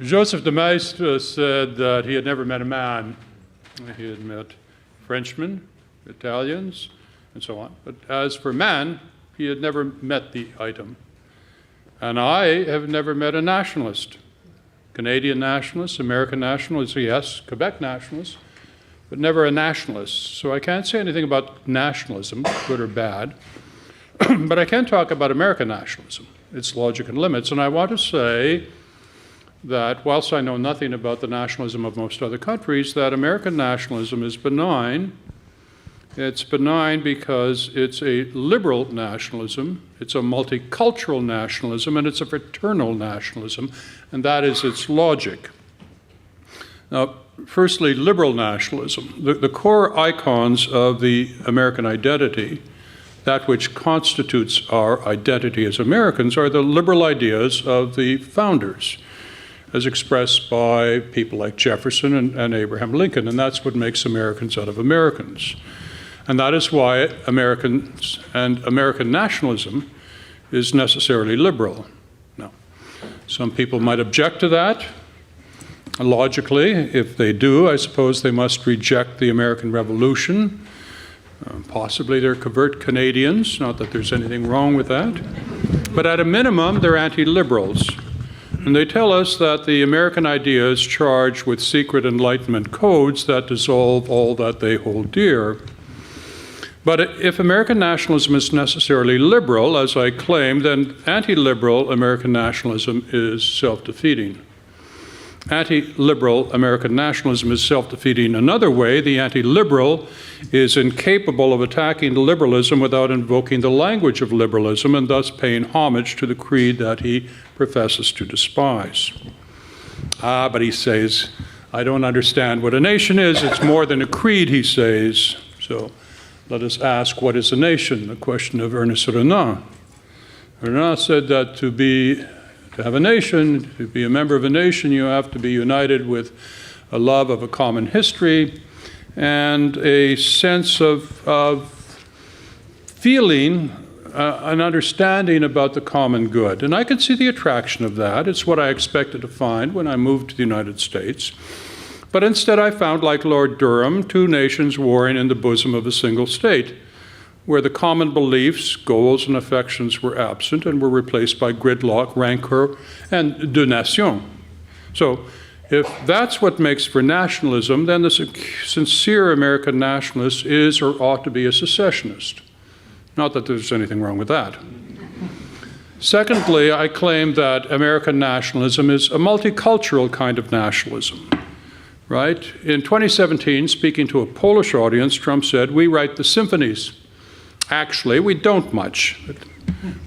Joseph de Maistre said that he had never met a man. He had met Frenchmen, Italians, and so on. But as for man, he had never met the item. And I have never met a nationalist. Canadian nationalist, American nationalist, yes, Quebec nationalist, but never a nationalist. So I can't say anything about nationalism, good or bad, but I can talk about American nationalism, its logic and limits. And I want to say that whilst I know nothing about the nationalism of most other countries, that American nationalism is benign. It's benign because it's a liberal nationalism, it's a multicultural nationalism, and it's a fraternal nationalism, and that is its logic. Now, firstly, liberal nationalism. The core icons of the American identity, that which constitutes our identity as Americans, are the liberal ideas of the founders, as expressed by people like Jefferson and Abraham Lincoln, and that's what makes Americans out of Americans. And that is why Americans and American nationalism is necessarily liberal. Now, some people might object to that. Logically, if they do, I suppose they must reject the American Revolution. Possibly they're covert Canadians, not that there's anything wrong with that. But at a minimum, they're anti-liberals. And they tell us that the American idea is charged with secret Enlightenment codes that dissolve all that they hold dear. But if American nationalism is necessarily liberal, as I claim, then anti-liberal American nationalism is self-defeating. Anti-liberal American nationalism is self-defeating another way. The anti-liberal is incapable of attacking liberalism without invoking the language of liberalism and thus paying homage to the creed that he professes to despise. But he says, I don't understand what a nation is. It's more than a creed, he says. So let us ask, what is a nation? The question of Ernest Renan. Renan said that to have a nation, to be a member of a nation, you have to be united with a love of a common history and a sense of feeling, an understanding about the common good. And I can see the attraction of that. It's what I expected to find when I moved to the United States. But instead I found, like Lord Durham, two nations warring in the bosom of a single state, where the common beliefs, goals, and affections were absent and were replaced by gridlock, rancor, and deux nations. So if that's what makes for nationalism, then the sincere American nationalist is or ought to be a secessionist. Not that there's anything wrong with that. Secondly, I claim that American nationalism is a multicultural kind of nationalism. Right? In 2017, speaking to a Polish audience, Trump said, we write the symphonies. Actually, we don't much.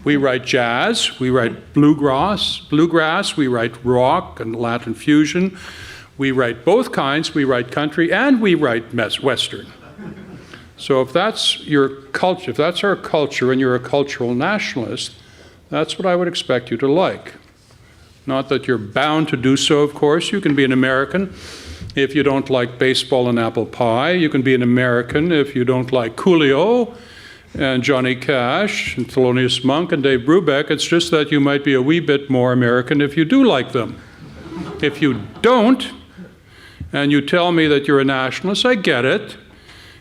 We write jazz, we write bluegrass, we write rock and Latin fusion. We write both kinds. We write country and we write Western. So if that's your culture, if that's our culture and you're a cultural nationalist, that's what I would expect you to like. Not that you're bound to do so, of course. You can be an American if you don't like baseball and apple pie. You can be an American if you don't like Coolio and Johnny Cash and Thelonious Monk and Dave Brubeck. It's just that you might be a wee bit more American if you do like them. If you don't, and you tell me that you're a nationalist, I get it.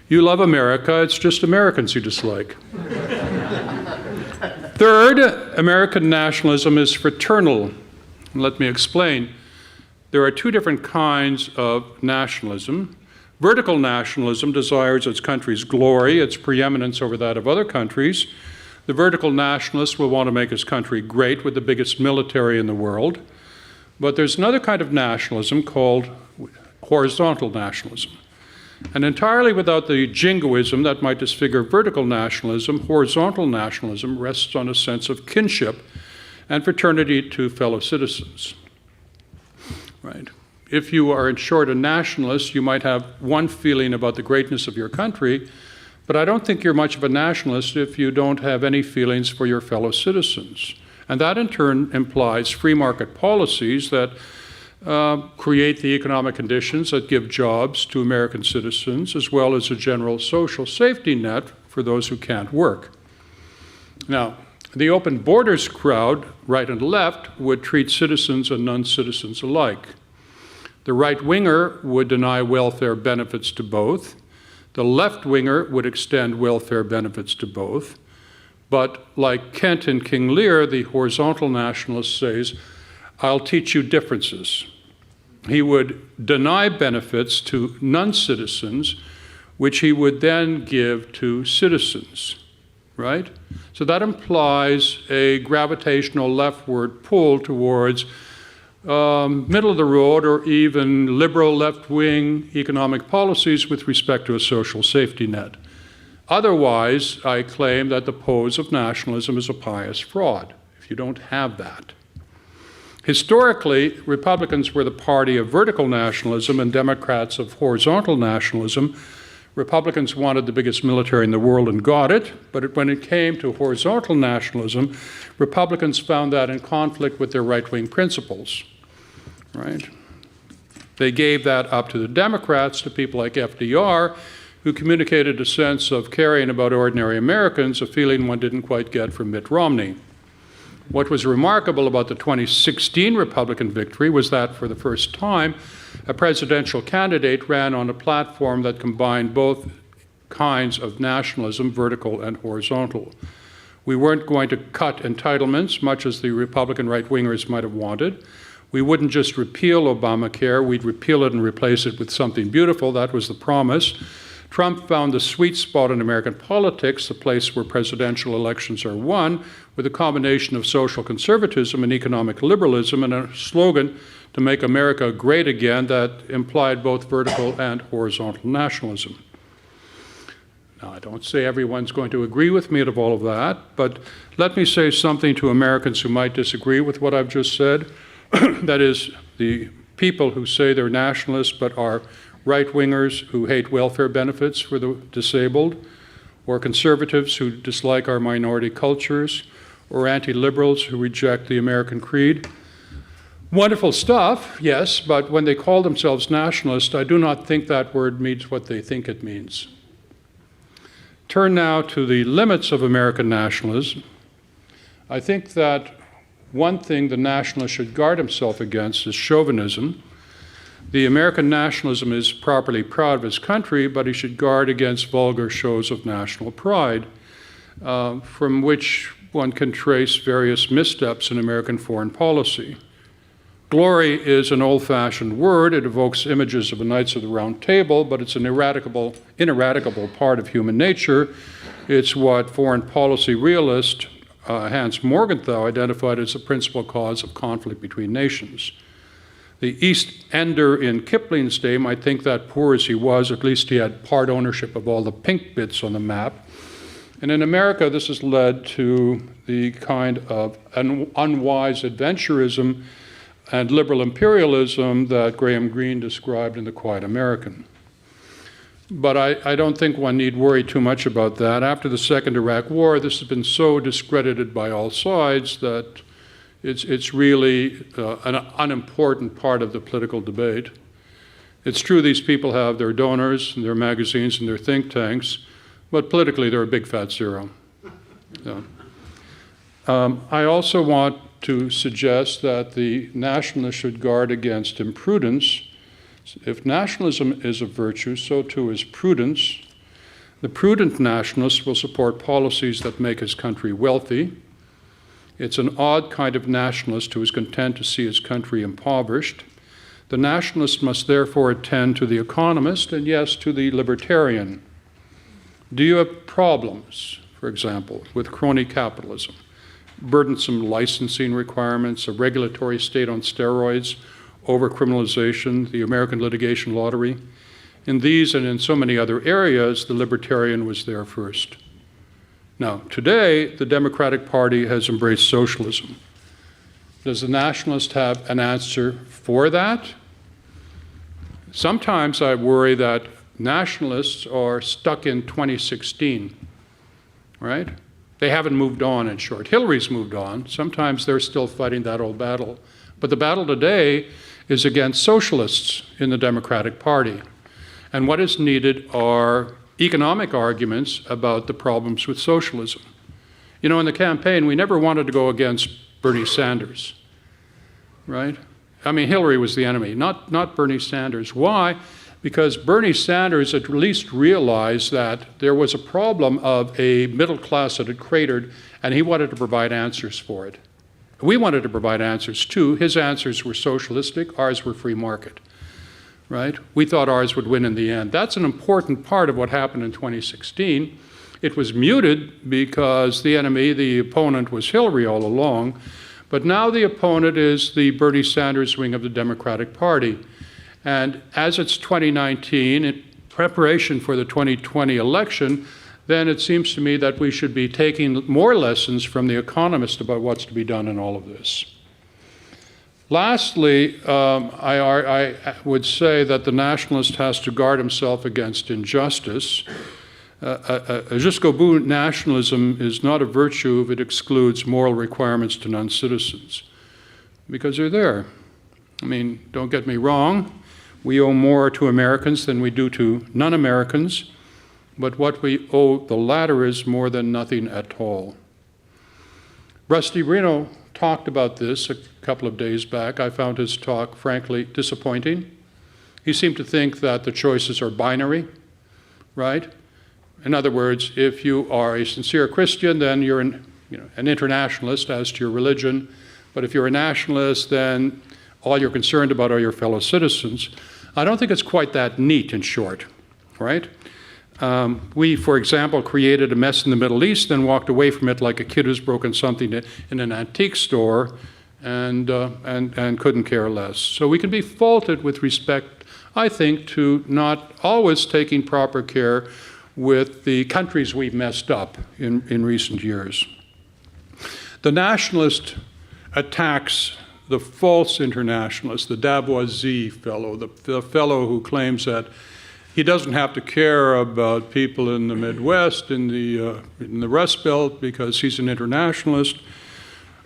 You love America, it's just Americans you dislike. Third, American nationalism is fraternal. Let me explain. There are two different kinds of nationalism. Vertical nationalism desires its country's glory, its preeminence over that of other countries. The vertical nationalist will want to make his country great with the biggest military in the world. But there's another kind of nationalism called horizontal nationalism. And entirely without the jingoism that might disfigure vertical nationalism, horizontal nationalism rests on a sense of kinship and fraternity to fellow citizens. Right. If you are, in short, a nationalist, you might have one feeling about the greatness of your country, but I don't think you're much of a nationalist if you don't have any feelings for your fellow citizens. And that, in turn, implies free market policies that create the economic conditions that give jobs to American citizens, as well as a general social safety net for those who can't work. Now, The open borders crowd, right and left, would treat citizens and non-citizens alike. The right-winger would deny welfare benefits to both. The left-winger would extend welfare benefits to both. But like Kent in King Lear, the horizontal nationalist says, I'll teach you differences. He would deny benefits to non-citizens, which he would then give to citizens, right? So that implies a gravitational leftward pull towards middle of the road or even liberal left-wing economic policies with respect to a social safety net. Otherwise, I claim that the pose of nationalism is a pious fraud, if you don't have that. Historically, Republicans were the party of vertical nationalism and Democrats of horizontal nationalism. Republicans wanted the biggest military in the world and got it, but when it came to horizontal nationalism, Republicans found that in conflict with their right-wing principles, right? They gave that up to the Democrats, to people like FDR, who communicated a sense of caring about ordinary Americans, a feeling one didn't quite get from Mitt Romney. What was remarkable about the 2016 Republican victory was that for the first time, a presidential candidate ran on a platform that combined both kinds of nationalism, vertical and horizontal. We weren't going to cut entitlements, much as the Republican right-wingers might have wanted. We wouldn't just repeal Obamacare, we'd repeal it and replace it with something beautiful. That was the promise. Trump found the sweet spot in American politics, the place where presidential elections are won, with a combination of social conservatism and economic liberalism and a slogan to make America great again that implied both vertical and horizontal nationalism. Now, I don't say everyone's going to agree with me of all of that, but let me say something to Americans who might disagree with what I've just said. That is, the people who say they're nationalists but are right-wingers who hate welfare benefits for the disabled, or conservatives who dislike our minority cultures, or anti-liberals who reject the American creed. Wonderful stuff, yes, but when they call themselves nationalists, I do not think that word means what they think it means. Turn now to the limits of American nationalism. I think that one thing the nationalist should guard himself against is chauvinism. The American nationalism is properly proud of his country, but he should guard against vulgar shows of national pride, from which one can trace various missteps in American foreign policy. Glory is an old-fashioned word. It evokes images of the Knights of the Round Table, but it's an ineradicable part of human nature. It's what foreign policy realist Hans Morgenthau identified as the principal cause of conflict between nations. The East Ender in Kipling's day might think that poor as he was, at least he had part ownership of all the pink bits on the map. And in America, this has led to the kind of unwise adventurism and liberal imperialism that Graham Greene described in The Quiet American. But I don't think one need worry too much about that. After the Second Iraq War, this has been so discredited by all sides that it's really an unimportant part of the political debate. It's true these people have their donors and their magazines and their think tanks, but politically they're a big fat zero. Yeah. I also want to suggest that the nationalists should guard against imprudence. If nationalism is a virtue, so too is prudence. The prudent nationalist will support policies that make his country wealthy. It's an odd kind of nationalist who is content to see his country impoverished. The nationalist must therefore attend to the economist and, yes, to the libertarian. Do you have problems, for example, with crony capitalism, burdensome licensing requirements, a regulatory state on steroids, overcriminalization, the American litigation lottery? In these and in so many other areas, the libertarian was there first. Now, today, the Democratic Party has embraced socialism. Does the nationalist have an answer for that? Sometimes I worry that nationalists are stuck in 2016, right? They haven't moved on, in short. Hillary's moved on. Sometimes they're still fighting that old battle. But the battle today is against socialists in the Democratic Party. And what is needed are economic arguments about the problems with socialism. You know, in the campaign, we never wanted to go against Bernie Sanders, right? I mean, Hillary was the enemy, not Bernie Sanders. Why? Because Bernie Sanders at least realized that there was a problem of a middle class that had cratered, and he wanted to provide answers for it. We wanted to provide answers too. His answers were socialistic, ours were free market, right? We thought ours would win in the end. That's an important part of what happened in 2016. It was muted because the enemy, the opponent, was Hillary all along, but now the opponent is the Bernie Sanders wing of the Democratic Party. And as it's 2019, in preparation for the 2020 election, then it seems to me that we should be taking more lessons from The Economist about what's to be done in all of this. Lastly, I would say that the nationalist has to guard himself against injustice. Jusqu'au bout nationalism is not a virtue if it excludes moral requirements to non-citizens, because they're there. I mean, don't get me wrong, we owe more to Americans than we do to non-Americans, but what we owe the latter is more than nothing at all. Rusty Reno talked about this a couple of days back. I found his talk, frankly, disappointing. He seemed to think that the choices are binary, right? In other words, if you are a sincere Christian, then you're an internationalist as to your religion. But if you're a nationalist, then all you're concerned about are your fellow citizens. I don't think it's quite that neat, in short, right? We, for example, created a mess in the Middle East, then walked away from it like a kid who's broken something in an antique store and couldn't care less. So we can be faulted with respect, I think, to not always taking proper care with the countries we've messed up in recent years. The nationalist attacks the false internationalist, the Davoisie fellow, the fellow who claims that he doesn't have to care about people in the Midwest, in the Rust Belt, because he's an internationalist.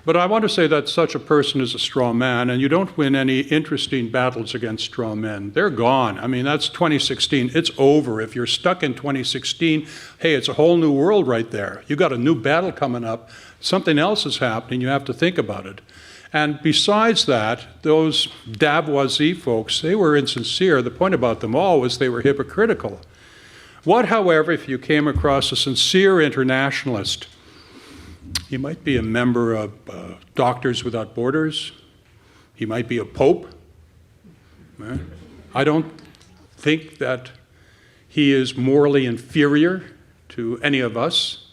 But I want to say that such a person is a straw man, and you don't win any interesting battles against straw men. They're gone. I mean, that's 2016. It's over. If you're stuck in 2016, hey, it's a whole new world right there. You got a new battle coming up. Something else is happening. You have to think about it. And besides that, those Davoisie folks, they were insincere. The point about them all was they were hypocritical. What, however, if you came across a sincere internationalist? He might be a member of Doctors Without Borders. He might be a pope. I don't think that he is morally inferior to any of us.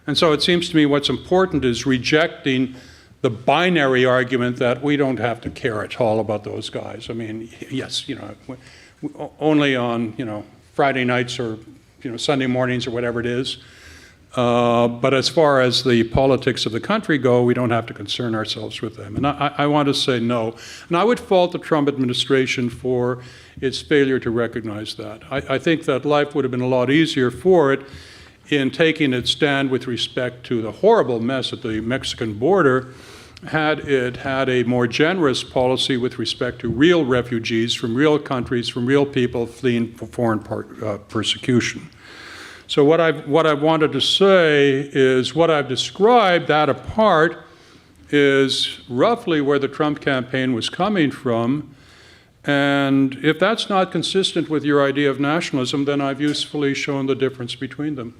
And so it seems to me what's important is rejecting the binary argument that we don't have to care at all about those guys. I mean, yes, only on, Friday nights or, Sunday mornings or whatever it is. But as far as the politics of the country go, we don't have to concern ourselves with them. And I want to say no. And I would fault the Trump administration for its failure to recognize that. I think that life would have been a lot easier for it in taking its stand with respect to the horrible mess at the Mexican border had it had a more generous policy with respect to real refugees from real countries, from real people fleeing foreign persecution. So what I wanted to say is what I've described, that apart, is roughly where the Trump campaign was coming from. And if that's not consistent with your idea of nationalism, then I've usefully shown the difference between them.